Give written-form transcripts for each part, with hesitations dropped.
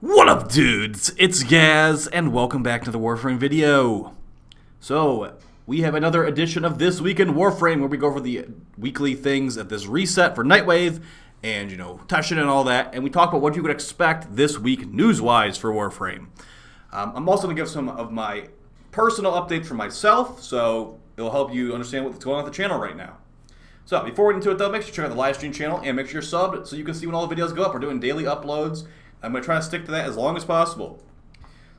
What up, dudes? It's Gaz, and welcome back to the Warframe video. So, we have another edition of This Week in Warframe, where we go over the weekly things at this reset for Nightwave, and, Teshin and all that, and we talk about what you would expect this week news-wise for Warframe. I'm also going to give some of my personal updates for myself, so it'll help you understand what's going on with the channel right now. So, before we get into it, though, make sure you check out the live stream channel, and make sure you're subbed so you can see when all the videos go up. We're doing daily uploads. I'm going to try to stick to that as long as possible.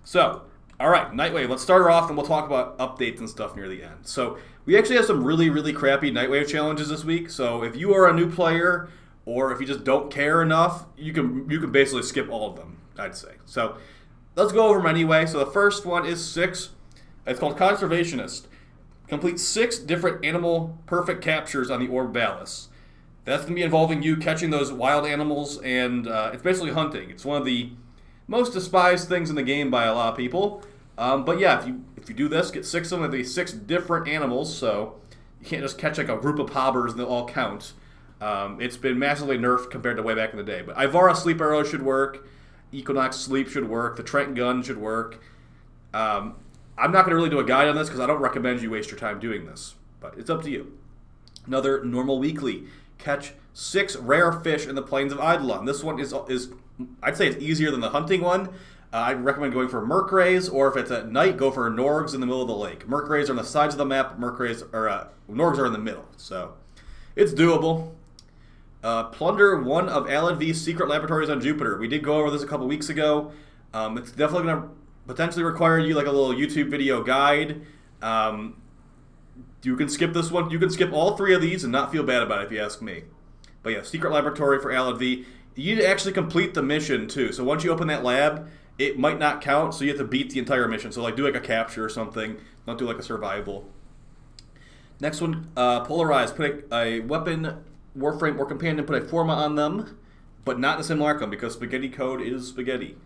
So, alright, Nightwave. Let's start her off and we'll talk about updates and stuff near the end. So, we actually have some really crappy Nightwave challenges this week. So, if you are a new player or if you just don't care enough, you can basically skip all of them, I'd say. So, let's go over them anyway. So, the first one is 6. It's called Conservationist. Complete 6 different animal perfect captures on the Orb Ballas. That's going to be involving you catching those wild animals, and it's basically hunting. It's one of the most despised things in the game by a lot of people. But yeah, if you do this, get 6 of them, these 6 different animals, so you can't just catch like a group of pobbers and they'll all count. It's been massively nerfed compared to way back in the day. But Ivara Sleep Arrow should work. Equinox Sleep should work. The Trent Gun should work. I'm not going to really do a guide on this because I don't recommend you waste your time doing this. But it's up to you. Another normal weekly. Catch 6 rare fish in the plains of Eidolon. This one is I'd say it's easier than the hunting one. I'd recommend going for Merkrays, or if it's at night, go for Norgs in the middle of the lake. Merkrays are on the sides of the map. Norgs are in the middle, so it's doable. Plunder one of Alan V's secret laboratories on Jupiter. We did go over this a couple weeks ago. It's definitely going to potentially require you like a little YouTube video guide. You can skip this one. You can skip all 3 of these and not feel bad about it if you ask me. But yeah, Secret Laboratory for Alan V. You need to actually complete the mission too. So once you open that lab, it might not count, so you have to beat the entire mission. So like do like a capture or something. Don't do like a survival. Next one, Polarize. Put a weapon, Warframe, or companion, put a forma on them, but not the Simulacrum because spaghetti code is spaghetti.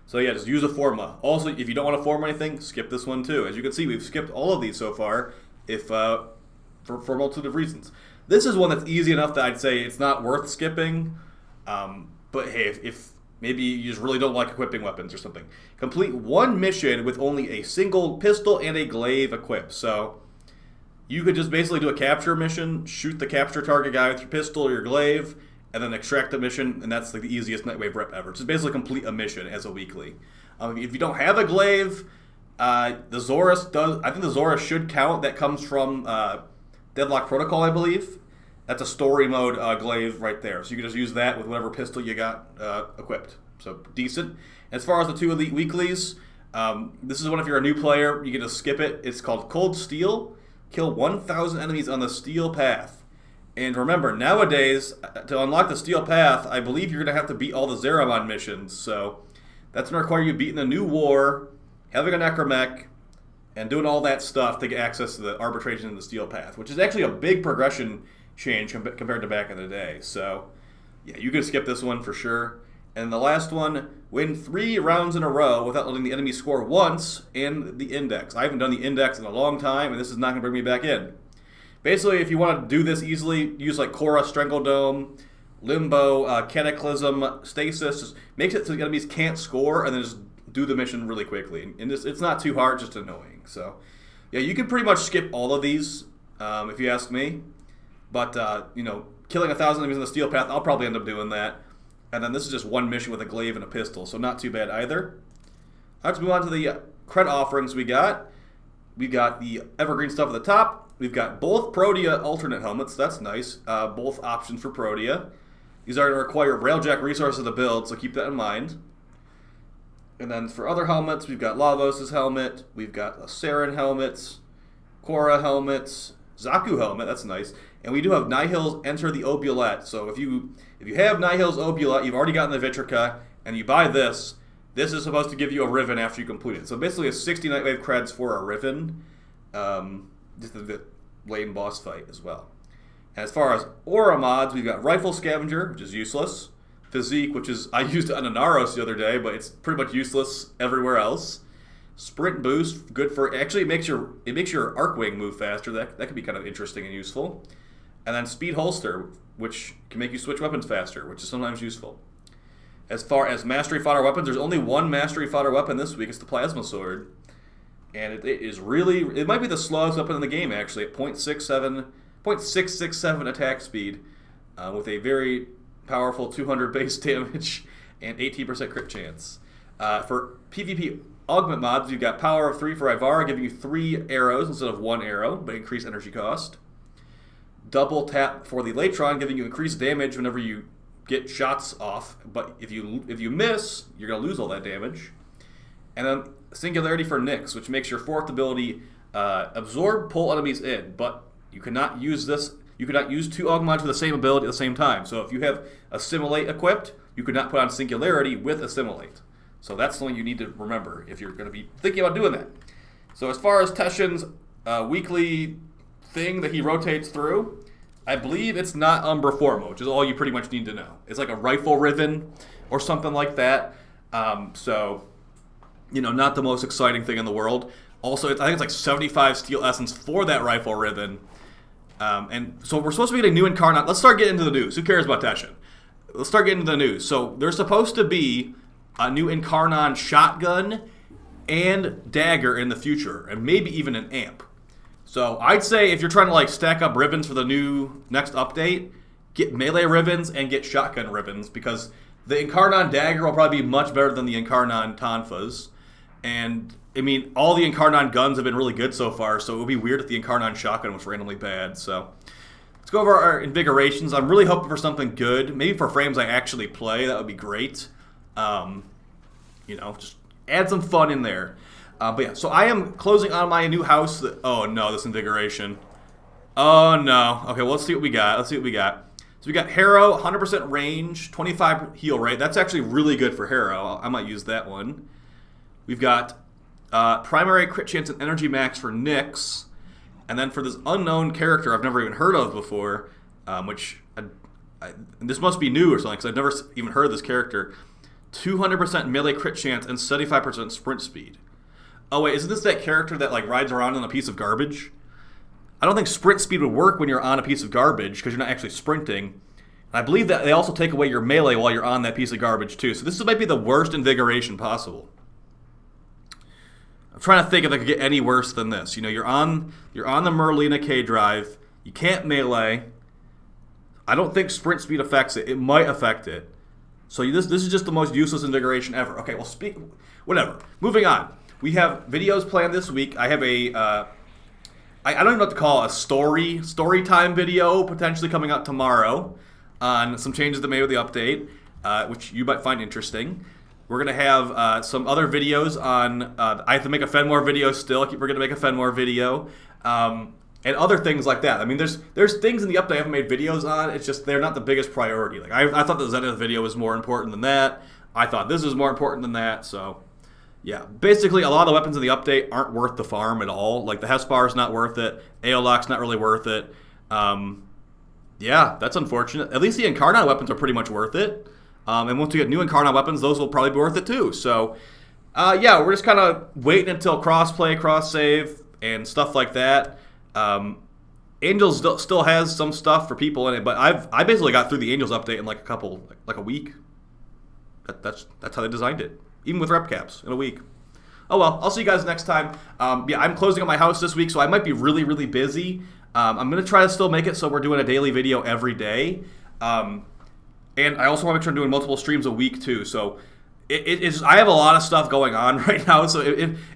So yeah, just use a forma. Also, if you don't want to form anything, skip this one too. As you can see, we've skipped all of these so far. For a multitude of reasons. This is one that's easy enough that I'd say it's not worth skipping. But hey, if maybe you just really don't like equipping weapons or something. Complete 1 mission with only a single pistol and a glaive equipped. So you could just basically do a capture mission, shoot the capture target guy with your pistol or your glaive, and then extract the mission, and that's like the easiest Nightwave rep ever. Just basically complete a mission as a weekly. If you don't have a glaive, the Zorus does. I think the Zorus should count. That comes from Deadlock Protocol, I believe. That's a story mode glaive right there. So you can just use that with whatever pistol you got equipped. So decent. As far as the 2 elite weeklies, this is one if you're a new player, you can just skip it. It's called Cold Steel. Kill 1,000 enemies on the Steel Path. And remember, nowadays, to unlock the Steel Path, I believe you're going to have to beat all the Zeramon missions. So that's going to require you beating a new war, having a necromech, and doing all that stuff to get access to the arbitration in the Steel Path, which is actually a big progression change compared to back in the day. So, yeah, you can skip this one for sure. And the last one, win 3 rounds in a row without letting the enemy score once in the index. I haven't done the index in a long time, and this is not going to bring me back in. Basically, if you want to do this easily, use like Korra, Strangledome, Limbo, Cataclysm, Stasis. Just makes it so the enemies can't score, and then just do the mission really quickly. And it's not too hard, just annoying. So, yeah, you can pretty much skip all of these, if you ask me. But, killing 1,000 enemies in the Steel Path, I'll probably end up doing that. And then this is just 1 mission with a glaive and a pistol, so not too bad either. Let's move on to the cred offerings we got. We got the evergreen stuff at the top. We've got both Protea alternate helmets. That's nice. Both options for Protea. These are going to require Railjack resources to build, so keep that in mind. And then for other helmets, we've got Lavos' helmet, we've got Saren helmets, Korra helmets, Zaku helmet, that's nice. And we do have Nihil's Enter the Opulette. So if you have Nihil's Opulette, you've already gotten the Vitrica, and you buy this, this is supposed to give you a Riven after you complete it. So basically a 60 Nightwave creds for a Riven, just the lane boss fight as well. And as far as Aura mods, we've got Rifle Scavenger, which is useless. Physique, which is, I used it on a Naros the other day, but it's pretty much useless everywhere else. Sprint Boost, good for, actually it makes your Arcwing move faster. That could be kind of interesting and useful. And then Speed Holster, which can make you switch weapons faster, which is sometimes useful. As far as mastery fodder weapons, there's only one mastery fodder weapon this week. It's the plasma sword. And it is really, it might be the slowest weapon in the game, actually, at 0.667 attack speed, with a very powerful 200 base damage and 18% crit chance. For PvP Augment Mods, you've got Power of 3 for Ivara, giving you 3 arrows instead of 1 arrow, but increased energy cost. Double tap for the Latron, giving you increased damage whenever you get shots off, but if you miss, you're going to lose all that damage. And then Singularity for Nyx, which makes your 4th ability absorb, pull enemies in, but you cannot use this. You cannot use 2 Augment Mods with the same ability at the same time. So if you have Assimilate equipped, you could not put on Singularity with Assimilate. So that's something you need to remember if you're going to be thinking about doing that. So as far as Teshin's weekly thing that he rotates through, I believe it's not Umbra Forma, which is all you pretty much need to know. It's like a rifle ribbon or something like that. So, you know, not the most exciting thing in the world. Also, I think it's like 75 steel essence for that rifle ribbon. And so we're supposed to be getting new Incarnate. Let's start getting into the news. Who cares about Teshin? Let's start getting into the news. So there's supposed to be a new Incarnon shotgun and dagger in the future, and maybe even an amp. So I'd say if you're trying to like stack up ribbons for the next update, get melee ribbons and get shotgun ribbons, because the Incarnon dagger will probably be much better than the Incarnon tonfas. And I mean, all the Incarnon guns have been really good so far, so it would be weird if the Incarnon shotgun was randomly bad. So let's go over our invigorations. I'm really hoping for something good. Maybe for frames I actually play, that would be great. You know, just add some fun in there. But yeah, so I am closing on my new house. Oh no, this invigoration. Oh no. Okay, well, let's see what we got. So we got Harrow, 100% range, 25 heal rate. That's actually really good for Harrow. I might use that one. We've got primary crit chance and energy max for Nyx. And then for this unknown character I've never even heard of before, which this must be new or something, because I've never even heard of this character. 200% melee crit chance and 75% sprint speed. Oh wait, isn't this that character that like rides around on a piece of garbage? I don't think sprint speed would work when you're on a piece of garbage, because you're not actually sprinting. And I believe that they also take away your melee while you're on that piece of garbage too. So this might be the worst invigoration possible. I'm trying to think if I could get any worse than this. You know, you're on the Merlina K drive. You can't melee. I don't think sprint speed affects it. It might affect it. So this is just the most useless invigoration ever. Okay, well, whatever. Moving on. We have videos planned this week. I have a, I don't even know what to call it, a story time video potentially coming out tomorrow on some changes that made with the update, which you might find interesting. We're going to have some other videos on, I have to make a Fenmore video still. We're going to make a Fenmore video. And other things like that. I mean, there's things in the update I haven't made videos on. It's just they're not the biggest priority. Like I thought the Zenith video was more important than that. I thought this was more important than that. So, yeah. Basically, a lot of the weapons in the update aren't worth the farm at all. Like the Hespar is not worth it. Aeoloc's not really worth it. Yeah, that's unfortunate. At least the Incarnon weapons are pretty much worth it. And once we get new Incarnon weapons, those will probably be worth it too. So, yeah, we're just kind of waiting until cross-play, cross-save, and stuff like that. Angels still has some stuff for people in it, but I basically got through the Angels update in like a week. That's how they designed it, even with rep caps in a week. Oh well, I'll see you guys next time. Yeah, I'm closing on my house this week, so I might be really, really busy. I'm gonna try to still make it so we're doing a daily video every day, and I also want to make sure I'm doing multiple streams a week too. So it's I have a lot of stuff going on right now. So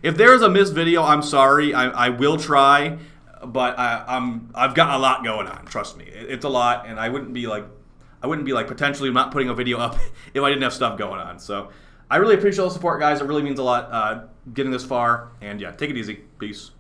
if there is a missed video, I'm sorry. I will try. But I've got a lot going on. Trust me, it's a lot, and I wouldn't be like potentially not putting a video up if I didn't have stuff going on. So I really appreciate all the support, guys. It really means a lot getting this far. And yeah, take it easy. Peace.